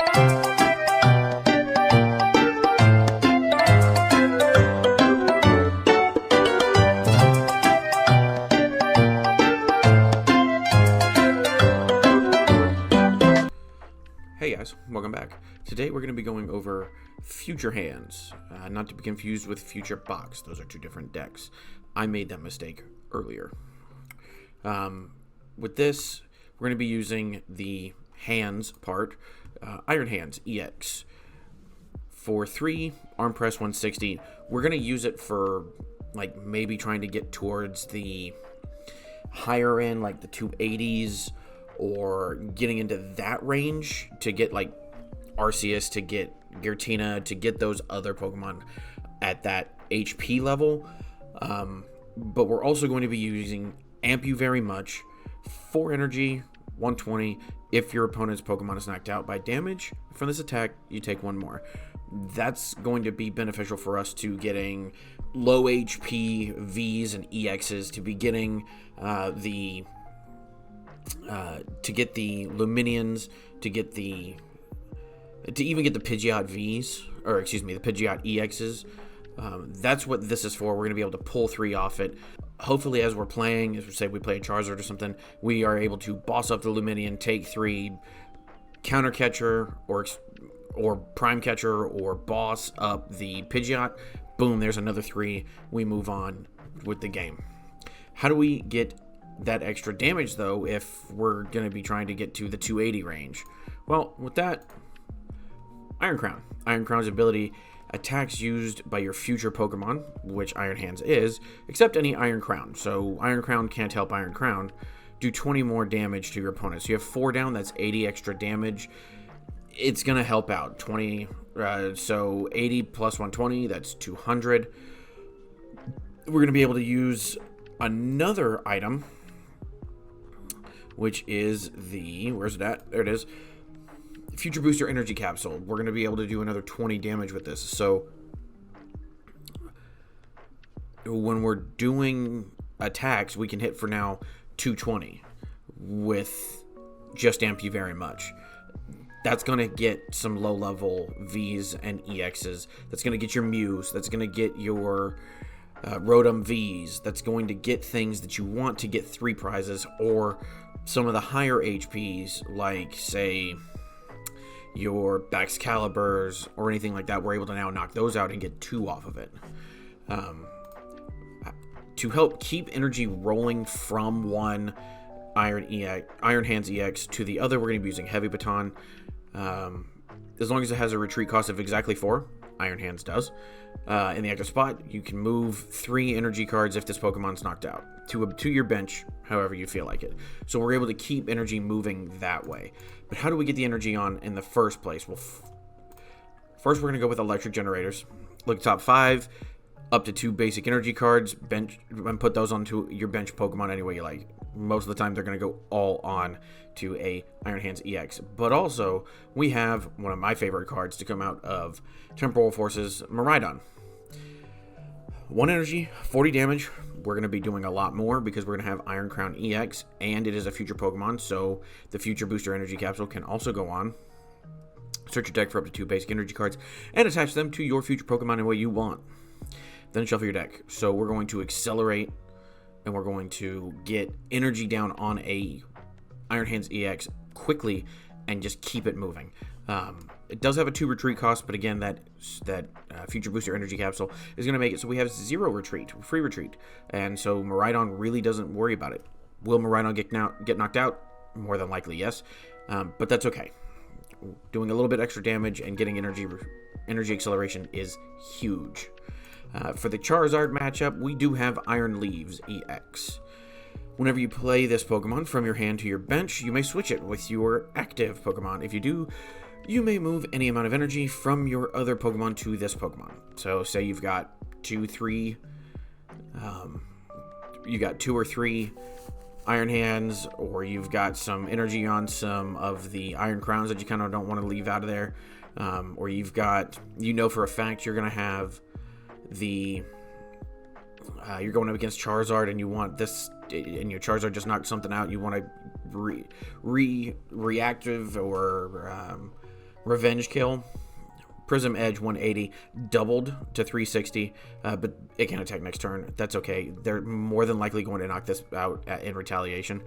Hey guys, welcome back. Today we're going to be going over Future Hands, not to be confused with Future Box. Those are two different decks. I made that mistake earlier. With this, we're going to be using the Hands part, Iron Hands EX. For 3, Arm Press 160, we're going to use it for like maybe trying to get towards the higher end, like the 280s, or getting into that range to get like Arceus, to get Giratina, to get those other Pokemon at that HP level. But we're also going to be using Amp You very much, 4 energy, 120. If your opponent's Pokemon is knocked out by damage from this attack, you take 1 more. That's going to be beneficial for us to getting low HP Vs and EXs, to be getting to get the Luminions, to even get the Pidgeot Vs, or excuse me, the Pidgeot EXs. That's what this is for. We're going to be able to pull 3 off it. Hopefully, as we're playing, as we say we play a Charizard or something, we are able to boss up the Luminion, take 3, Counter Catcher or Prime Catcher, or boss up the Pidgeot. Boom, there's another 3. We move on with the game. How do we get that extra damage, though, if we're going to be trying to get to the 280 range? Well, with that, Iron Crown. Iron Crown's ability attacks used by your future Pokemon, which Iron Hands is, except any Iron Crown. So Iron Crown can't help Iron Crown. Do 20 more damage to your opponent. So you have 4 down, that's 80 extra damage. It's going to help out. 20, so 80 plus 120, that's 200. We're going to be able to use another item, which is the, where's it at? There it is. Future Booster Energy Capsule. We're going to be able to do another 20 damage with this. So when we're doing attacks, we can hit for now 220 with just Amp You very much. That's going to get some low level Vs and EXs. That's going to get your Mews. That's going to get your Rotom Vs. That's going to get things that you want to get 3 prizes, or some of the higher HPs, like say your Baxcaliburs or anything like that. We're able to now knock those out and get 2 off of it. To help keep energy rolling from one Iron Hands EX to the other, we're going to be using Heavy Baton. As long as it has a retreat cost of exactly 4, Iron Hands does. In the active spot, you can move 3 energy cards if this Pokemon's knocked out to your bench, however you feel like it. So we're able to keep energy moving that way. But how do we get the energy on in the first place? Well, first we're going to go with Electric Generators. Look, top 5, up to 2 basic energy cards, bench, and put those onto your bench Pokemon any way you like. Most of the time, they're going to go all on to a Iron Hands EX. But also, we have one of my favorite cards to come out of Temporal Forces, Miraidon. 1 energy, 40 damage. We're going to be doing a lot more because we're going to have Iron Crown EX, and it is a future Pokemon, so the Future Booster Energy Capsule can also go on. Search your deck for up to 2 basic energy cards and attach them to your future Pokemon in the way you want. Then shuffle your deck. So we're going to accelerate, and we're going to get energy down on a Iron Hands EX quickly and just keep it moving. It does have a 2 retreat cost, but again, that Future Booster Energy Capsule is going to make it so we have 0 retreat, free retreat. And so Miraidon really doesn't worry about it. Will Miraidon get knocked out? More than likely, yes. But that's okay. Doing a little bit extra damage and getting energy acceleration is huge. For the Charizard matchup, we do have Iron Leaves EX. Whenever you play this Pokemon from your hand to your bench, you may switch it with your active Pokemon. If you do, you may move any amount of energy from your other Pokemon to this Pokemon. So say you've got 2 or 3 Iron Hands, or you've got some energy on some of the Iron Crowns that you kind of don't want to leave out of there, or you've got, for a fact you're going to have the you're going up against Charizard and you want this, and your Charizard just knocked something out, you want to reactive or Revenge Kill. Prism Edge 180 doubled to 360, but it can attack next turn. That's okay. They're more than likely going to knock this out in retaliation.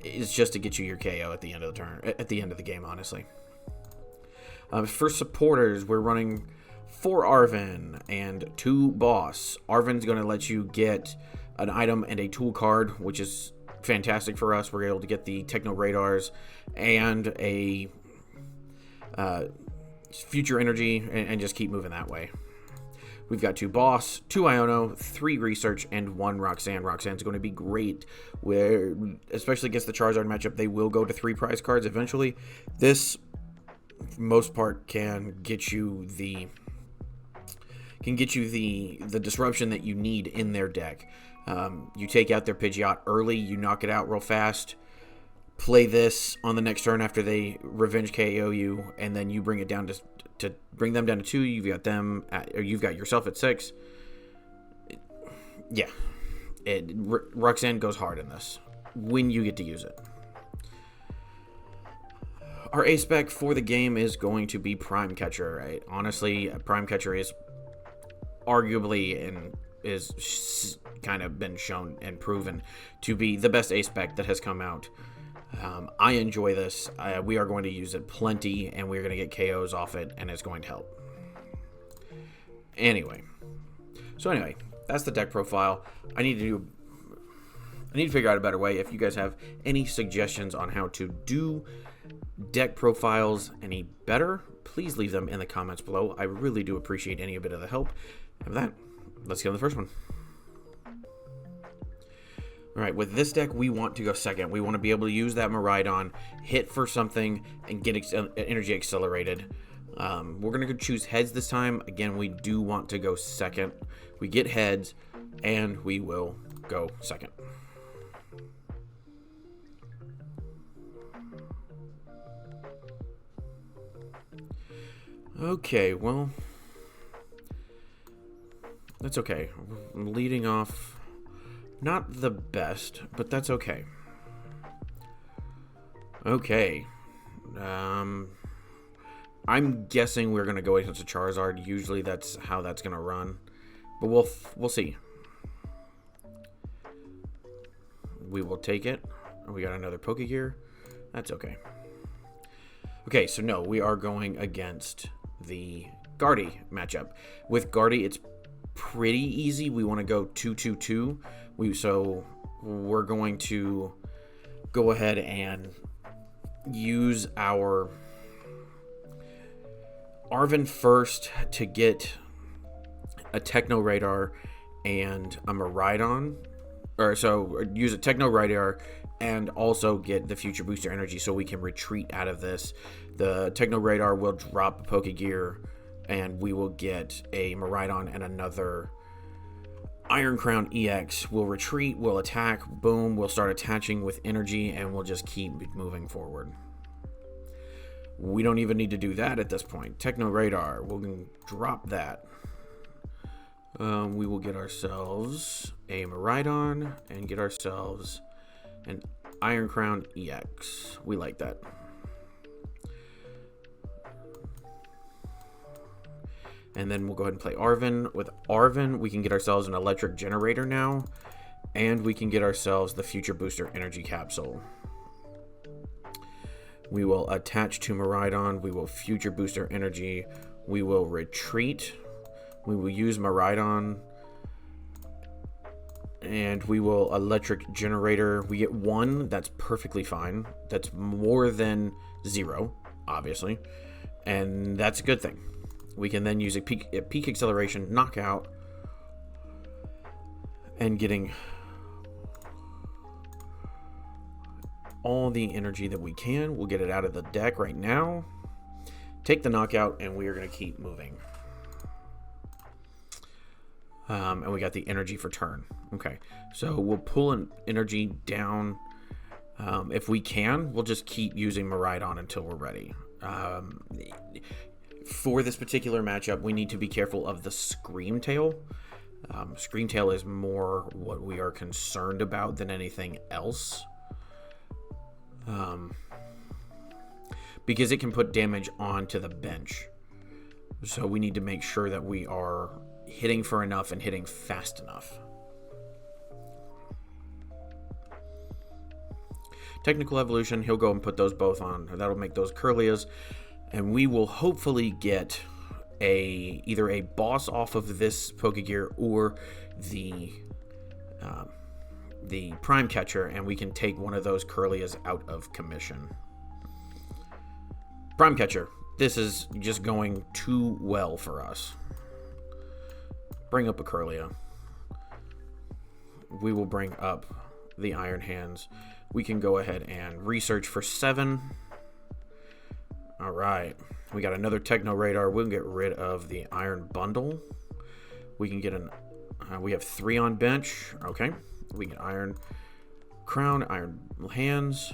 It's just to get you your KO at the end of the turn, at the end of the game, honestly. For supporters, we're running 4 Arven and 2 Boss. Arven's going to let you get an item and a tool card, which is fantastic for us. We're able to get the Techno Radars and a future energy and just keep moving that way. We've got 2 Boss, 2 Iono, 3 Research, and 1 Roxanne. Roxanne's going to be great, where especially against the Charizard matchup, they will go to 3 prize cards eventually. This, for most part, can get you the disruption that you need in their deck. You take out their Pidgeot early, you knock it out real fast. Play this on the next turn after they revenge KO you, and then you bring it down to bring them down to 2. You've got them or you've got yourself at 6. Yeah, Roxanne goes hard in this when you get to use it. Our A spec for the game is going to be Prime Catcher. Right? Honestly, Prime Catcher is arguably and is kind of been shown and proven to be the best A spec that has come out. I enjoy this. We are going to use it plenty, and we're going to get KOs off it, and it's going to help. Anyway, that's the deck profile. I need to figure out a better way. If you guys have any suggestions on how to do deck profiles any better, please leave them in the comments below. I really do appreciate any bit of the help. And with that, let's get on the first one. All right, with this deck, we want to go second. We want to be able to use that Miraidon, hit for something, and get energy accelerated. We're going to choose heads this time. Again, we do want to go second. We get heads, and we will go second. Okay, well, that's okay. I'm leading off. Not the best, but that's okay. Okay. I'm guessing we're gonna go against a Charizard. Usually that's how that's gonna run, but we'll see. We will take it. We got another Pokégear. That's okay. Okay, so no, we are going against the Guardy matchup. With Guardy, it's pretty easy. We want to go 2-2-2. So we're going to go ahead and use our Arven first to get a Techno Radar and a Miraidon. So use a Techno Radar and also get the Future Booster Energy so we can retreat out of this. The Techno Radar will drop a Pokégear, and we will get a Miraidon and another Iron Crown EX. We'll retreat, we'll attack, boom, we'll start attaching with energy, and we'll just keep moving forward. We don't even need to do that at this point. Techno Radar, we'll drop that. We will get ourselves a Miraidon and get ourselves an Iron Crown EX. We like that. And then we'll go ahead and play Arven. With Arven, we can get ourselves an Electric Generator now, and we can get ourselves the Future Booster Energy Capsule. We will attach to Miraidon. We will Future Booster Energy. We will retreat. We will use Miraidon. And we will Electric Generator. We get 1. That's perfectly fine. That's more than 0, obviously. And that's a good thing. We can then use a peak acceleration, knockout, and getting all the energy that we can. We'll get it out of the deck right now. Take the knockout, and we are going to keep moving. And we got the energy for turn. Okay, so we'll pull an energy down. If we can, we'll just keep using Miraidon until we're ready. For this particular matchup, we need to be careful of the Scream Tail. Scream Tail is more what we are concerned about than anything else. because it can put damage onto the bench. So we need to make sure that we are hitting for enough and hitting fast enough. Technical evolution, he'll go and put those both on. That'll make those Curlias, and we will hopefully get either a boss off of this Pokégear or the Prime Catcher, and we can take one of those Curlias out of commission. Prime Catcher, this is just going too well for us. Bring up a Curlia. We will bring up the Iron Hands. We can go ahead and research for 7. All right. We got another Techno Radar. We'll get rid of the Iron Bundle. We can get we have 3 on bench. Okay. We can Iron Crown, Iron Hands.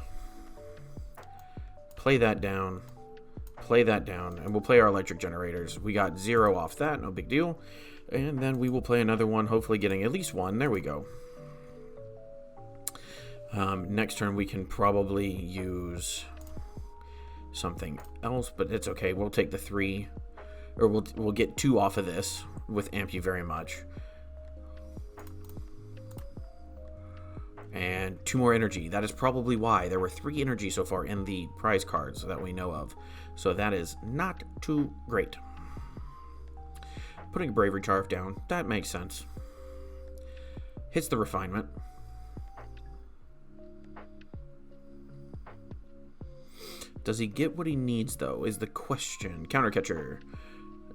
Play that down. Play that down. And we'll play our Electric Generators. We got 0 off that. No big deal. And then we will play another one, hopefully getting at least 1. There we go. Next turn we can probably use something else, but it's okay. We'll take the 3, or we'll get 2 off of this with Amp You Very Much. And 2 more energy. That is probably why. There were 3 energy so far in the prize cards that we know of. So that is not too great. Putting a Bravery Charm down, that makes sense. Hits the Refinement. Does he get what he needs, though, is the question. Counter Catcher.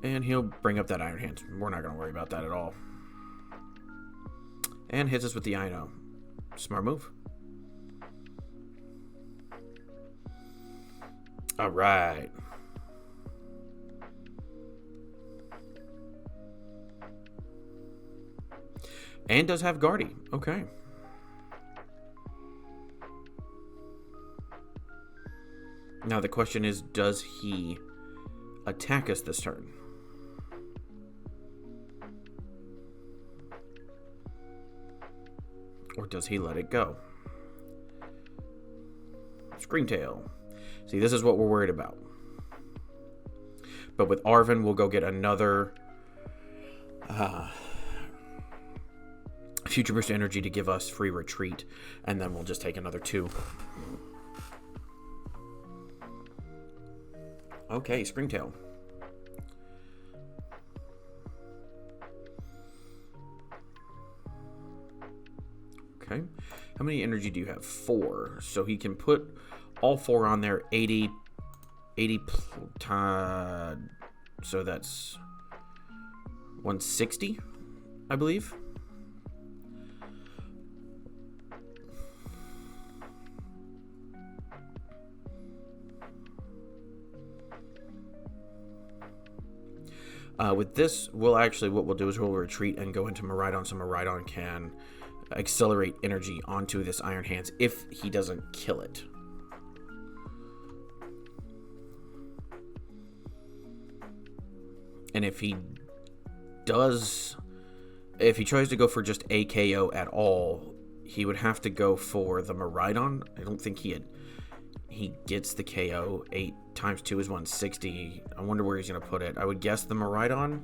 And he'll bring up that Iron Hands. We're not going to worry about that at all. And hits us with the Iono. Smart move. All right. And does have Guardy. Okay. Now the question is, does he attack us this turn? Or does he let it go? Screamtail. See, this is what we're worried about. But with Arven, we'll go get another Future Boost Energy to give us free retreat, and then we'll just take another 2. Okay, Screamtail. Okay. How many energy do you have? 4. So he can put all 4 on there. 80 so that's 160, I believe. With this, what we'll do is we'll retreat and go into Miraidon, so Miraidon can accelerate energy onto this Iron Hands if he doesn't kill it. And if he tries to go for just a KO at all, he would have to go for the Miraidon. I don't think he gets the KO. 8 times 2 is 160. I wonder where he's going to put it. I would guess the Miraidon.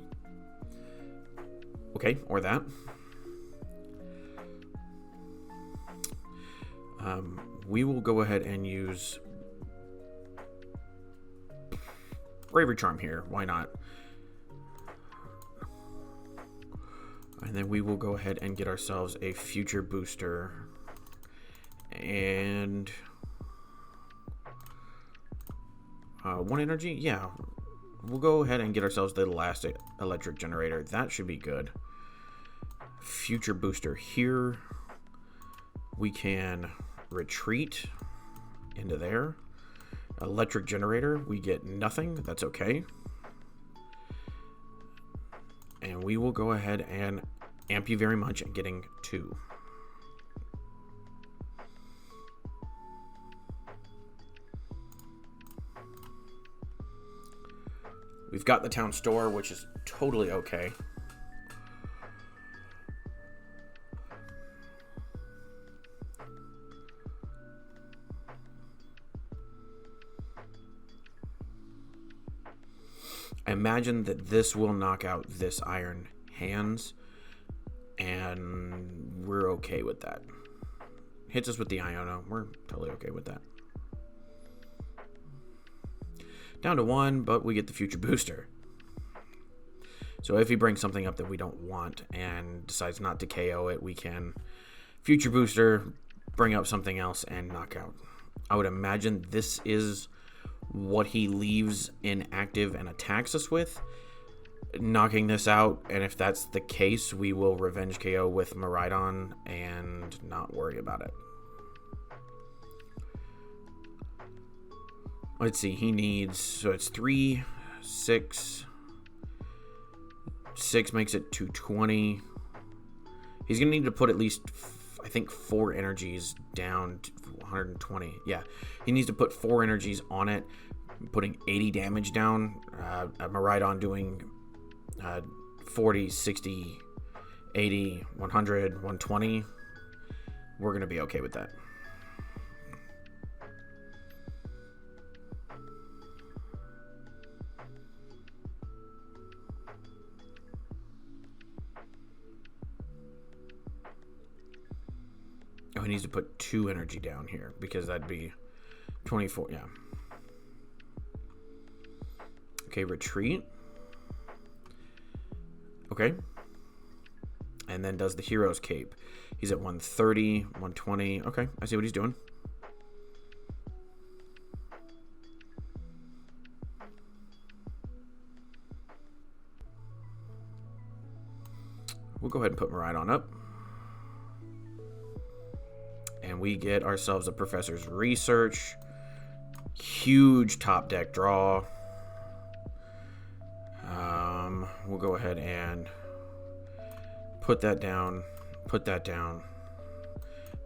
Okay, or that. We will go ahead and use Bravery Charm here. Why not? And then we will go ahead and get ourselves a future booster. And 1 energy? Yeah. We'll go ahead and get ourselves the last electric generator. That should be good. Future booster here. We can retreat into there. Electric generator, we get nothing. That's okay. And we will go ahead and amp you very much, getting 2. We've got the town store, which is totally okay. I imagine that this will knock out this Iron Hands, and we're okay with that. Hits us with the Iono, we're totally okay with that. Down to 1, but we get the Future Booster. So if he brings something up that we don't want and decides not to KO it, we can Future Booster, bring up something else, and knock out. I would imagine this is what he leaves inactive and attacks us with, knocking this out. And if that's the case, we will Revenge KO with Miraidon and not worry about it. Let's see, he needs, so it's 3, 6. 6 makes it 220. He's going to need to put at least, I think, 4 energies down to 120. Yeah, he needs to put 4 energies on it, putting 80 damage down. Miraidon doing 40, 60, 80, 100, 120. We're going to be okay with that. Oh, he needs to put 2 energy down here because that'd be 24. Yeah. Okay, retreat. Okay. And then does the Hero's Cape. He's at 130, 120. Okay, I see what he's doing. We'll go ahead and put Miraidon up. And we get ourselves a Professor's Research. Huge top deck draw. We'll go ahead and put that down. Put that down.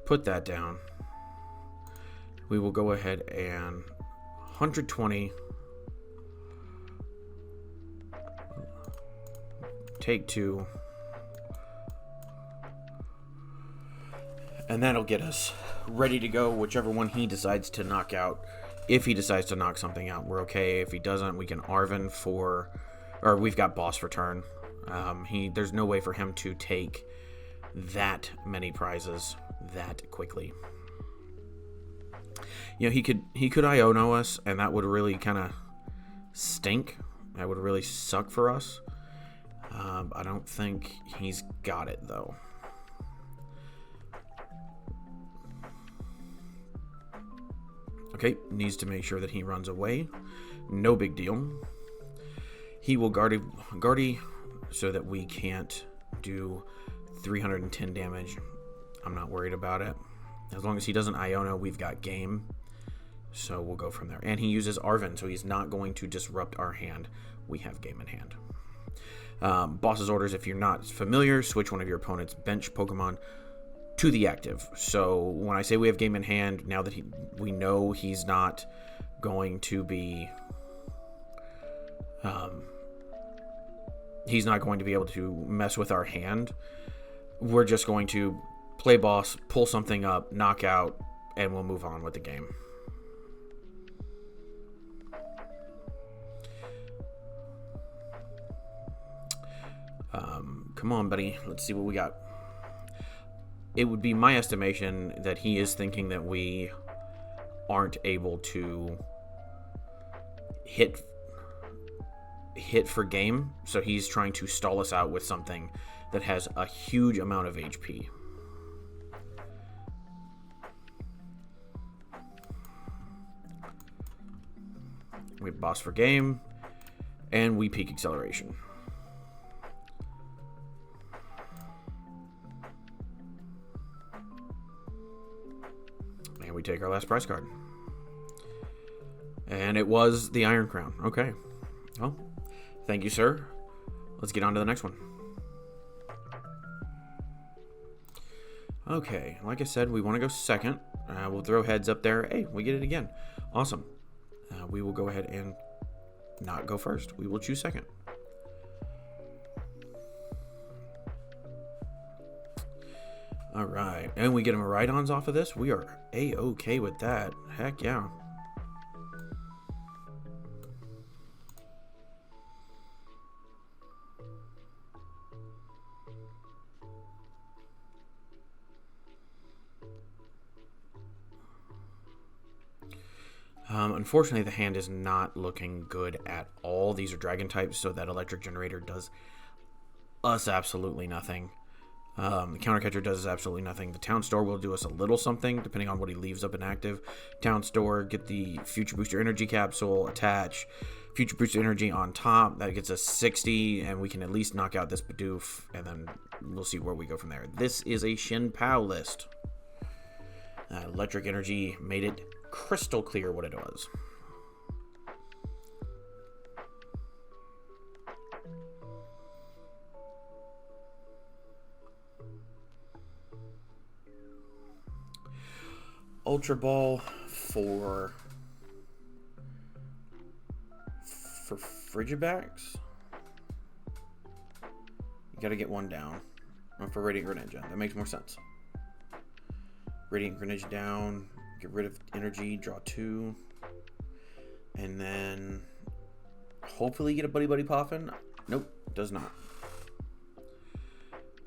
Put that down. We will go ahead and 120. Take 2. And that'll get us ready to go, whichever one he decides to knock out. If he decides to knock something out, we're okay. If he doesn't, we can Arven for... Or we've got Boss for turn. There's no way for him to take that many prizes that quickly. You know, he could Iono us, and that would really kind of stink. That would really suck for us. I don't think he's got it, though. Okay, needs to make sure that he runs away. No big deal. He will guardy so that we can't do 310 damage. I'm not worried about it. As long as he doesn't Iono, we've got game. So we'll go from there. And he uses Arven, so he's not going to disrupt our hand. We have game in hand. Boss's orders, if you're not familiar, switch one of your opponent's bench Pokemon to the active. So when I say we have game in hand, now that we know he's not going to be he's not going to be able to mess with our hand, we're just going to play boss, pull something up, knock out, and we'll move on with the game. Come on, buddy. Let's see what we got. It would be my estimation that he is thinking that we aren't able to hit for game, so he's trying to stall us out with something that has a huge amount of HP. We have boss for game, and we peak acceleration. And we take our last prize card. And it was the Iron Crown. Okay. Well, thank you, sir. Let's get on to the next one. Okay, like I said, we want to go second. We'll throw heads up there. Hey, we get it again. Awesome. We will go ahead and not go first. We will choose second. All right, and we get a Miraidons off of this. We are A-okay with that. Heck yeah. Unfortunately, the hand is not looking good at all. These are dragon types, so that Electric Generator does us absolutely nothing. The Counter Catcher does us absolutely nothing. The Town Store will do us a little something, depending on what he leaves up inactive. Town Store, get the Future Booster Energy Capsule, attach Future Booster Energy on top. That gets us 60, and we can at least knock out this Bidoof, and then we'll see where we go from there. This is a Shin PAL list. Electric Energy made it crystal clear what it was. Ultra Ball for Frigibacks. You gotta get one down. Or for Radiant Greninja. That makes more sense. Radiant Greninja down. Get rid of energy. Draw 2. And then hopefully get a Buddy Poffin. Nope, does not.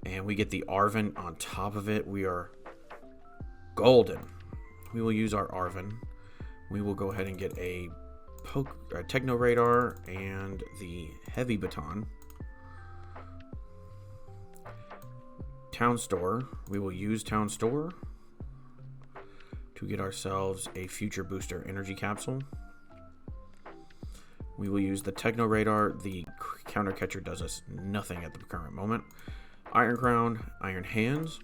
And we get the Arven on top of it. We are golden. We will use our Arven. We will go ahead and get a Techno Radar and the Heavy Baton. Town Store. We will use Town Store to get ourselves a Future Booster Energy Capsule. We will use the Techno Radar. The Counter Catcher does us nothing at the current moment. Iron Crown, Iron Hands.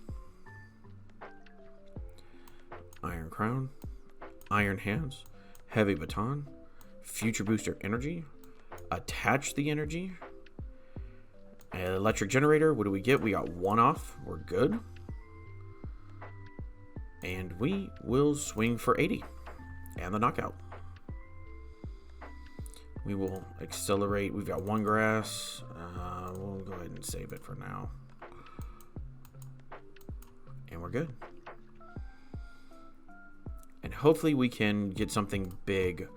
Iron Crown, Iron Hands, Heavy Baton, Future Booster Energy, attach the energy, Electric Generator. What do we get? We got 1 off. We're good. And we will swing for 80 and the knockout. We will accelerate. We've got 1 grass. We'll go ahead and save it for now. And we're good. And hopefully we can get something big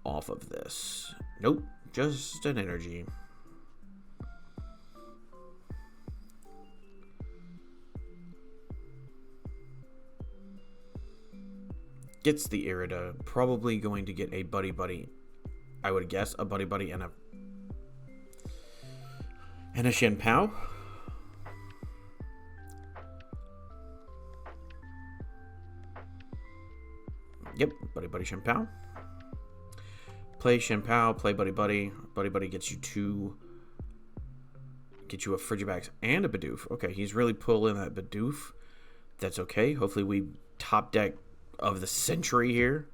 off of this. Nope, just an energy. Gets the Irida. Probably going to get a Buddy. I would guess a Buddy and a Shin PAL. Yep, Buddy Shin PAL. Play Shin PAL, play Buddy. Buddy gets you a Frigibax and a Bidoof. Okay, he's really pulling that Bidoof. That's okay. Hopefully we top deck of the century here.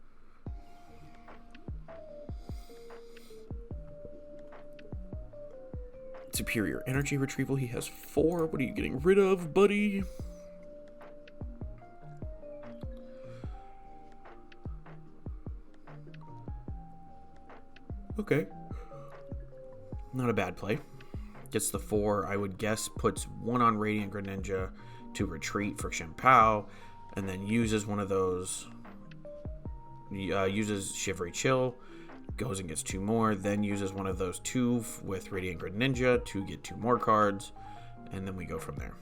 Superior energy retrieval. He has 4. What are you getting rid of, buddy? Okay. Not a bad play. Gets the 4, I would guess, puts 1 on Radiant Greninja to retreat for Shin PAL, and then uses one of those, uses Shivery Chill, goes and gets 2 more, then uses one of those 2 with Radiant Greninja to get 2 more cards, and then we go from there.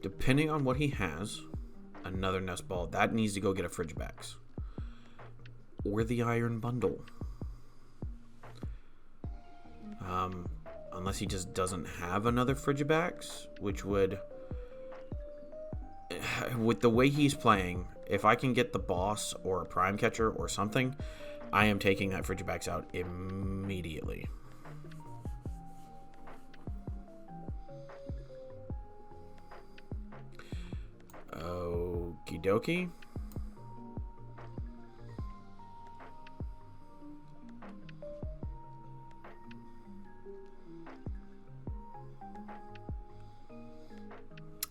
Depending on what he has, another Nest Ball. That needs to go get a Frigibax. Or the Iron Bundle. Unless he just doesn't have another Frigibax, which would... With the way he's playing, if I can get the boss or a Prime Catcher or something, I am taking that Frigibax out immediately. Okie dokie.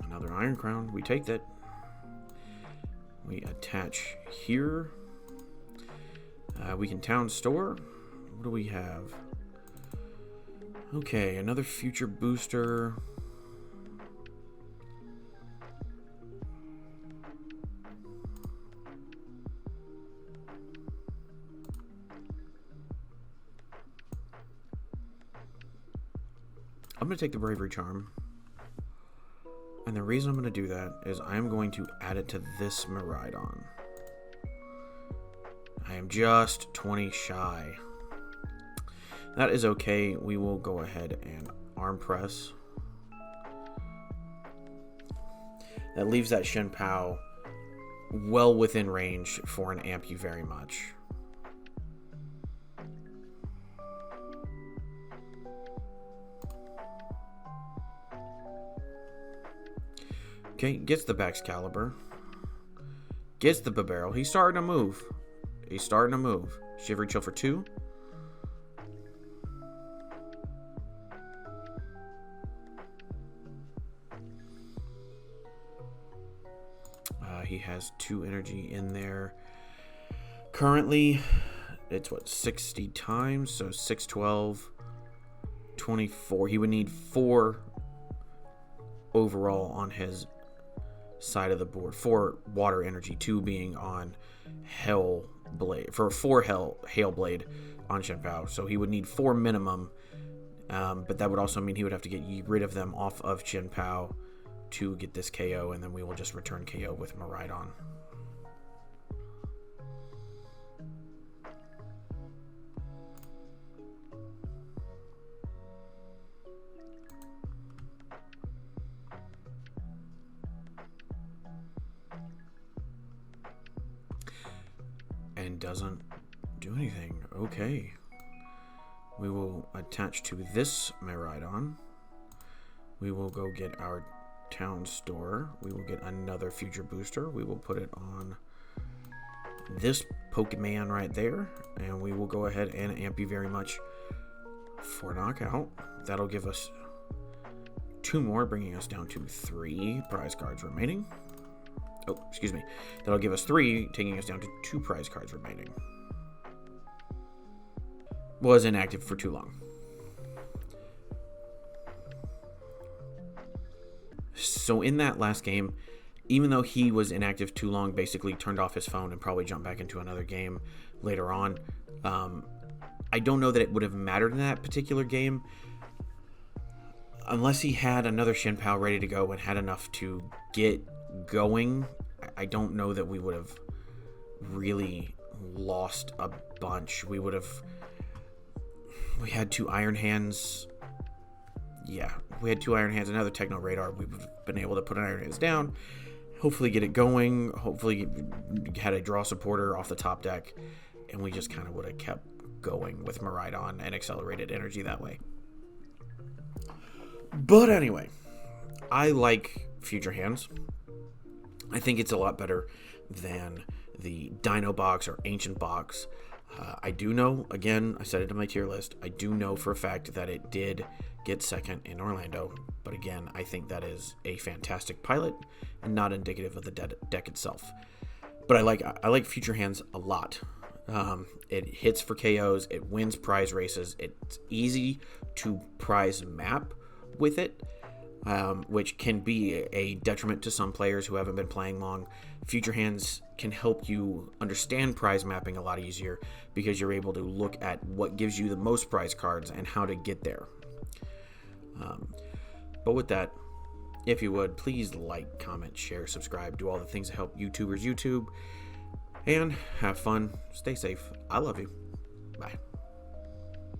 Another Iron Crown. We take that. We attach here. We can Town Store. What do we have? Okay, another Future Booster. I'm going to take the Bravery Charm. And the reason I'm going to do that is I'm going to add it to this Miraidon. I am just 20 shy. That is okay. We will go ahead and arm press. That leaves that Shin PAL well within range for an amp you very much. Okay, gets the Baxcalibur. Gets the Barrel. He's starting to move. He's starting to move. Shiver Chill for 2. He has 2 energy in there. Currently, it's what, 60 times? So 6, 12, 24. He would need 4 overall on his side of the board. 4 water energy, 2 being on Hail Blade. For 4 Hail Blade on Shin PAL. So he would need 4 minimum. But that would also mean he would have to get rid of them off of Shin PAL to get this KO, and then we will just return KO with Miraidon. And doesn't do anything. Okay. We will attach to this Miraidon. We will go get our Town Store. We will get another future booster. We will put it on this Pokemon right there, and we will go ahead and amp you very much for knockout. That'll give us 2 more, bringing us down to 3 prize cards remaining. Oh, excuse me. That'll give us 3, taking us down to 2 prize cards remaining. Was inactive for too long. So in that last game, even though he was inactive too long, basically turned off his phone and probably jumped back into another game later on, I don't know that it would have mattered in that particular game. Unless he had another Shin PAL ready to go and had enough to get going, I don't know that we would have really lost a bunch. We had 2 Iron Hands. Yeah, we had 2 Iron Hands, another Techno Radar. We would have been able to put an Iron Hands down, hopefully get it going, hopefully had a draw supporter off the top deck, and we just kind of would have kept going with Miraidon and accelerated energy that way. But anyway, I like Future Hands. I think it's a lot better than the Dino Box or Ancient Box. I do know, again, I said it in my tier list, I do know for a fact that it did get second in Orlando, but again, I think that is a fantastic pilot and not indicative of the deck itself. But I like Future Hands a lot. It hits for KOs, it wins prize races, it's easy to prize map with it, which can be a detriment to some players who haven't been playing long. Future Hands can help you understand prize mapping a lot easier because you're able to look at what gives you the most prize cards and how to get there. But with that, if you would, please like, comment, share, subscribe, do all the things that help YouTubers YouTube, and have fun. Stay safe. I love you. Bye.